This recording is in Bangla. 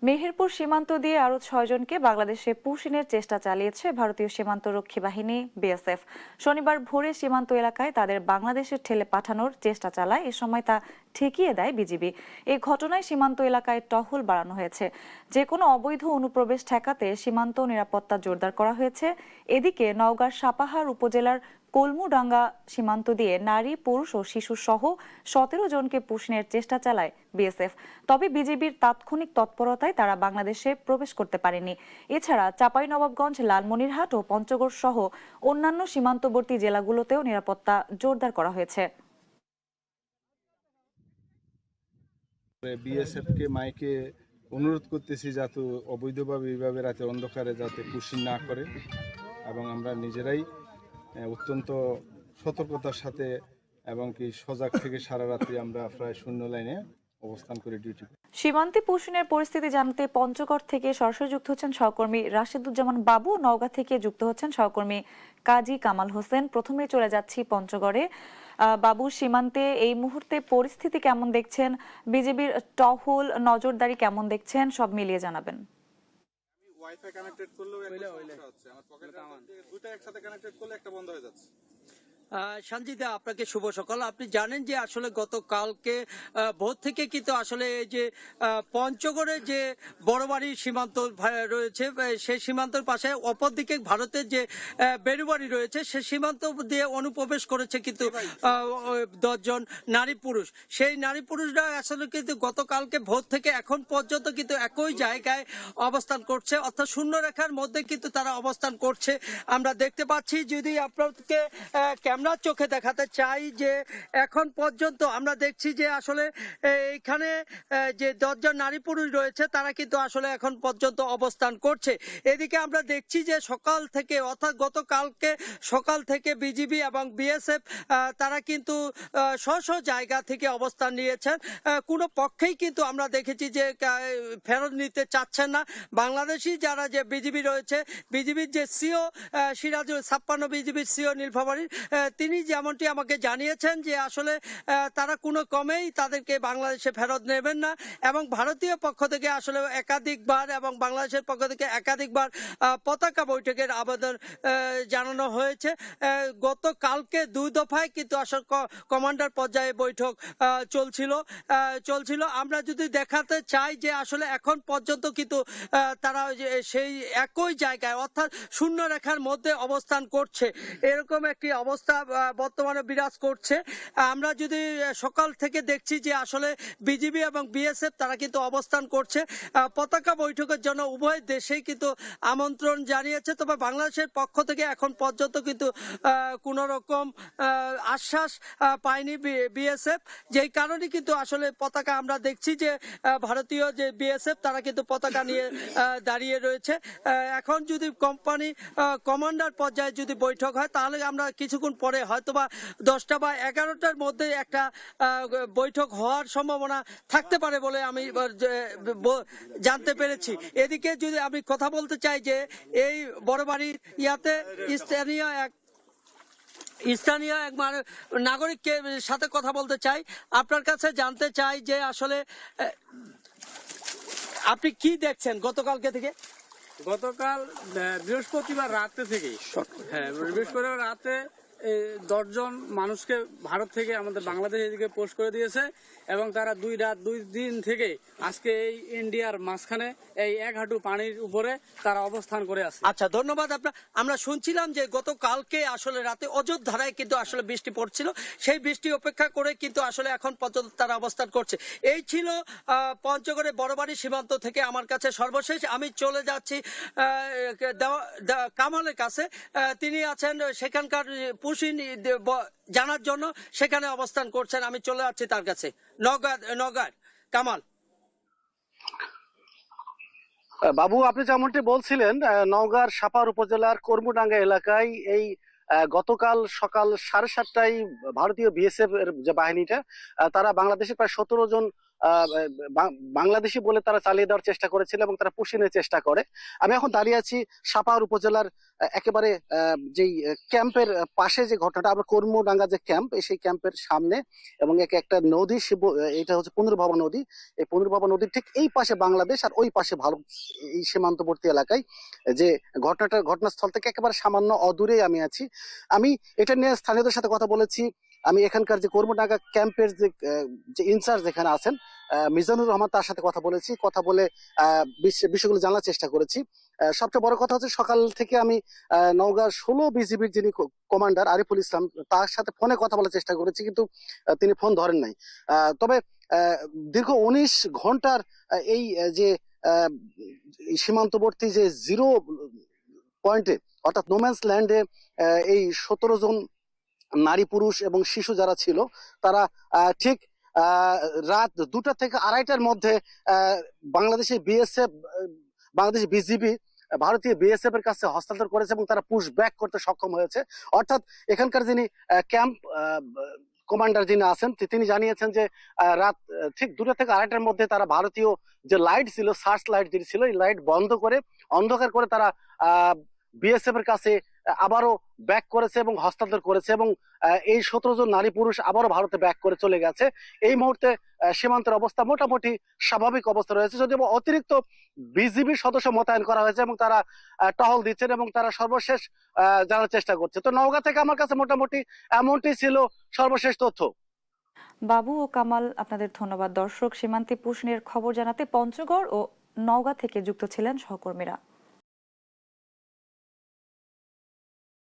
মেহেরপুর সীমান্ত দিয়ে আরও ৬ জনকে বাংলাদেশে পুশিনের চেষ্টা চালিয়েছে ভারতীয় সীমান্তরক্ষী বাহিনী বিএসএফ। শনিবার ভোরে সীমান্ত এলাকায় তাদের বাংলাদেশে ঠেলে পাঠানোর চেষ্টা চালায়, এ সময় তা ঠেকিয়ে দেয় বিজিবি। এই ঘটনায় সীমান্ত এলাকায় টহল বাড়ানো হয়েছে। যে কোনো অবৈধ অনুপ্রবেশ ঠেকাতে সীমান্ত নিরাপত্তা জোরদার করা হয়েছে। এদিকে নওগাঁর সাপাহার উপজেলার কলমুডাঙ্গা সীমান্ত দিয়ে নারী, পুরুষ ও শিশু সহ ১৭ জনকে পুশিনের চেষ্টা চালায় বিএসএফ। তবে বিজিবির তাৎক্ষণিক তৎপরতায় তারা বাংলাদেশে প্রবেশ করতে পারেনি। এছাড়া চাঁপাইনবাবগঞ্জ, লালমনিরহাট ও পঞ্চগড় সহ অন্যান্য সীমান্তবর্তী জেলাগুলোতেও নিরাপত্তা জোরদার করা হয়েছে। বিএসএফ কে মাইকে অনুরোধ করতেছি যাতে অবৈধভাবে এইভাবে রাতে অন্ধকারে যাতে পুশিং না করে, এবং আমরা নিজেরাই অত্যন্ত সতর্কতার সাথে এবং কি সজাগ থেকে সারা রাত্রি আমরা প্রায় শূন্য লাইনে অবস্থান করে ডিউটি। সীমান্তে পুশিনের পরিস্থিতি জানতে পঞ্চগড় থেকে সরাসরি যুক্ত হচ্ছেন সহকর্মী রাশেদুজ্জামান বাবু, নওগাঁ থেকে যুক্ত হচ্ছেন সহকর্মী কাজী কামাল হোসেন। প্রথমে চলে যাচ্ছি পঞ্চগড়ে। বাবু, সীমান্তে এই মুহূর্তে পরিস্থিতি কেমন দেখছেন? বিজিবির টহল নজরদারি কেমন দেখছেন? সব মিলিয়ে জানাবেন। ওয়াইফাই কানেক্টেড করলেও একটা সমস্যা হচ্ছে। আমার পকেটে দুটো একসাথে কানেক্টেড করলে একটা বন্ধ হয়ে যাচ্ছে। সঞ্জিতা, আপনাকে শুভ সকাল। আপনি জানেন যে আসলে গতকালকে ভোর থেকে কিন্তু আসলে এই যে পঞ্চগড়ে যে বড়বাড়ি সীমান্ত রয়েছে, সেই সীমান্তের পাশে অপরদিকে ভারতের যে বেরুবাড়ি রয়েছে, সেই সীমান্ত দিয়ে অনুপ্রবেশ করেছে কিন্তু 10 জন নারী পুরুষ। সেই নারী পুরুষরা আসলে কিন্তু গতকালকে ভোর থেকে এখন পর্যন্ত কিন্তু একই জায়গায় অবস্থান করছে, অর্থাৎ শূন্য রেখার মধ্যে কিন্তু তারা অবস্থান করছে। আমরা দেখতে পাচ্ছি, যদি আপনাকে ক্যামেরার চোখে দেখাতে চাই, যে এখন পর্যন্ত আমরা দেখছি যে আসলে এইখানে যে 10 জন নারী পুরুষ রয়েছে তারা কিন্তু আসলে এখন পর্যন্ত অবস্থান করছে। এদিকে আমরা দেখছি যে সকাল থেকে, অর্থাৎ গতকালকে সকাল থেকে বিজিবি এবং বিএসএফ তারা কিন্তু স্ব জায়গা থেকে অবস্থান নিয়েছেন। কোনো পক্ষেই কিন্তু আমরা দেখেছি যে ফেরত নিতে চাচ্ছেন না। বাংলাদেশি যারা যে বিজিবি রয়েছে, বিজিবির যে সিও সিরাজুল 56 বিজিবির সিও নীলফামারী, তিনি যেমনটি আমাকে জানিয়েছেন যে আসলে তারা কোনো কমেই তাদেরকে বাংলাদেশে ফেরত নেবেন না, এবং ভারতীয় পক্ষ থেকে আসলে একাধিকবার এবং বাংলাদেশের পক্ষ থেকে একাধিকবার পতাকা বৈঠকের আবেদন জানানো হয়েছে। গতকালকে 2 দফায় কিন্তু আসলে কমান্ডার পর্যায়ে বৈঠক চলছিল। আমরা যদি দেখাতে চাই যে আসলে এখন পর্যন্ত কিন্তু তারা সেই একই জায়গায়, অর্থাৎ শূন্য রেখার মধ্যে অবস্থান করছে, এরকম একটি অবস্থা বর্তমানে বিরাজ করছে। আমরা যদি সকাল থেকে দেখছি যে আসলে বিজিবি এবং বিএসএফ তারা কিন্তু অবস্থান করছে। পতাকা বৈঠকের জন্য উভয় দেশেই কিন্তু আমন্ত্রণ জানিয়েছে, তবে বাংলাদেশের পক্ষ থেকে এখন পর্যন্ত কিন্তু কোন রকম আশ্বাস পায়নি বিএসএফ, যেই কারণে কিন্তু আসলে পতাকা আমরা দেখছি যে ভারতীয় যে বিএসএফ তারা কিন্তু পতাকা নিয়ে দাঁড়িয়ে রয়েছে। এখন যদি কমান্ডার পর্যায়ে যদি বৈঠক হয়, তাহলে আমরা কিছুক্ষণ পরে হয়তোবা 10টা বা 11টার মধ্যে একটা বৈঠক হওয়ার সম্ভাবনা থাকতে পারে বলে আমি জানতে পেরেছি। এদিকে যদি আমি কথা বলতে চাই যে এই বড়বাড়ির ইয়াতে স্থানীয় এক নাগরিককে সাথে কথা বলতে চাই। আপনার কাছে জানতে চাই যে আসলে আপনি কি দেখছেন গতকালকে থেকে? গতকাল বৃহস্পতিবার রাতে থেকে, হ্যাঁ বৃহস্পতিবার রাতে 10 জন মানুষকে ভারত থেকে আমাদের বাংলাদেশ এদিকে পোস্ট করে দিয়েছে, এবং তারা 2 দিন থেকে আজকে এই ইন্ডিয়ার মাঝখানে এই 1 হাঁটু পানির উপরে তারা অবস্থান করে আছে। আচ্ছা, ধন্যবাদ। আমরা শুনছিলাম যে গতকালকে আসলে রাতে অযোধ্যায় কিন্তু আসলে বৃষ্টি পড়ছিল, সেই বৃষ্টি উপেক্ষা করে কিন্তু আসলে এখন পর্যন্ত তারা অবস্থান করছে। এই ছিল পঞ্চগড়ে বড়বাড়ি সীমান্ত থেকে আমার কাছে সর্বশেষ। আমি চলে যাচ্ছি কামালের কাছে। তিনি আছেন সেখানকার পুশিন জানার জন্য, সেখানে অবস্থান করছেন। আমি চলে যাচ্ছি তার কাছে। নওগাঁ কামাল। বাবু, আপনি যেমনটি বলছিলেন, নওগাঁর সাপার উপজেলার কর্মডাঙ্গা এলাকায় এই গতকাল সকাল 7:30টায় ভারতীয় বিএসএফ এর যে বাহিনীটা, তারা বাংলাদেশের প্রায় 17 জন বাংলাদেশি বলে তারা চালিয়ে দেওয়ার চেষ্টা করেছিল এবং তারা পুশিনের চেষ্টা করে। আমি এখন দাঁড়িয়ে আছি সাপাহার উপজেলার একেবারে যেই ক্যাম্পের পাশে যে ঘটনাটা, আমরা কর্মডাঙ্গা যে ক্যাম্প, সেই ক্যাম্পের সামনে, এবং একটা নদী, এটা হচ্ছে পুনর্ভবা নদী। এই পুনর্ভবা নদীর ঠিক এই পাশে বাংলাদেশ আর ওই পাশে ভারত, এই সীমান্তবর্তী এলাকায় যে ঘটনাস্থল থেকে একেবারে সামান্য অদূরেই আমি আছি। আমি এটা নিয়ে স্থানীয়দের সাথে কথা বলেছি। আমি এখানকার যে কর্মডাঙ্গা ক্যাম্পের যে ইনচার্জ এখানে আছেন মিজানুর রহমান, তার সাথে কথা বলেছি। কথা বলে বিষয়গুলো জানার চেষ্টা করেছি। সবচেয়ে বড় কথা হচ্ছে, সকাল থেকে আমি নওগাঁ 16 বিজিবির যিনি কমান্ডার আরিফুল ইসলাম, তার সাথে ফোনে কথা বলার চেষ্টা করেছি, কিন্তু তিনি ফোন ধরেন নাই। তবে দীর্ঘ 19 ঘন্টার এই যে আহ, এই সীমান্তবর্তী যে জিরো পয়েন্টে, অর্থাৎ নোম্যান্স ল্যান্ডে, এই 17 জন নারী, পুরুষ এবং শিশু যারা ছিল, তারা ঠিক রাত 2টা থেকে 2:30টার মধ্যে বাংলাদেশের বিএসএফ, বাংলাদেশ বিজিবি ভারতীয় বিএসএফ এর কাছে হস্তান্তর করেছে এবং তারা পুশ ব্যাক করতে সক্ষম হয়েছে। অর্থাৎ এখানকার যিনি ক্যাম্প কমান্ডার যিনি আছেন, তিনি জানিয়েছেন যে রাত ঠিক 2টা থেকে 2:30টার মধ্যে তারা ভারতীয় যে লাইট ছিল, সার্চ লাইট যেটি ছিল, এই লাইট বন্ধ করে, অন্ধকার করে তারা বিএসএফ এর কাছে আবারও ব্যাক করেছে এবং হস্তান্তর করেছে, এবং এই 17 জন নারী পুরুষ আবারও ভারতে ব্যাক করে চলে গেছে। এই মুহূর্তে সীমান্তের অবস্থা মোটামুটি স্বাভাবিক অবস্থা রয়েছে, যদিও অতিরিক্ত বিজিবি সদস্য মোতায়েন করা হয়েছে এবং তারা টহল দিচ্ছেন এবং তারা সর্বশেষ জানার চেষ্টা করছে। তো নওগাঁ থেকে আমার কাছে মোটামুটি এমনটি ছিল সর্বশেষ তথ্য। বাবু ও কামাল, আপনাদের ধন্যবাদ। দর্শক, সীমান্তে পুশিনের খবর জানাতে পঞ্চগড় ও নওগাঁ থেকে যুক্ত ছিলেন সহকর্মীরা।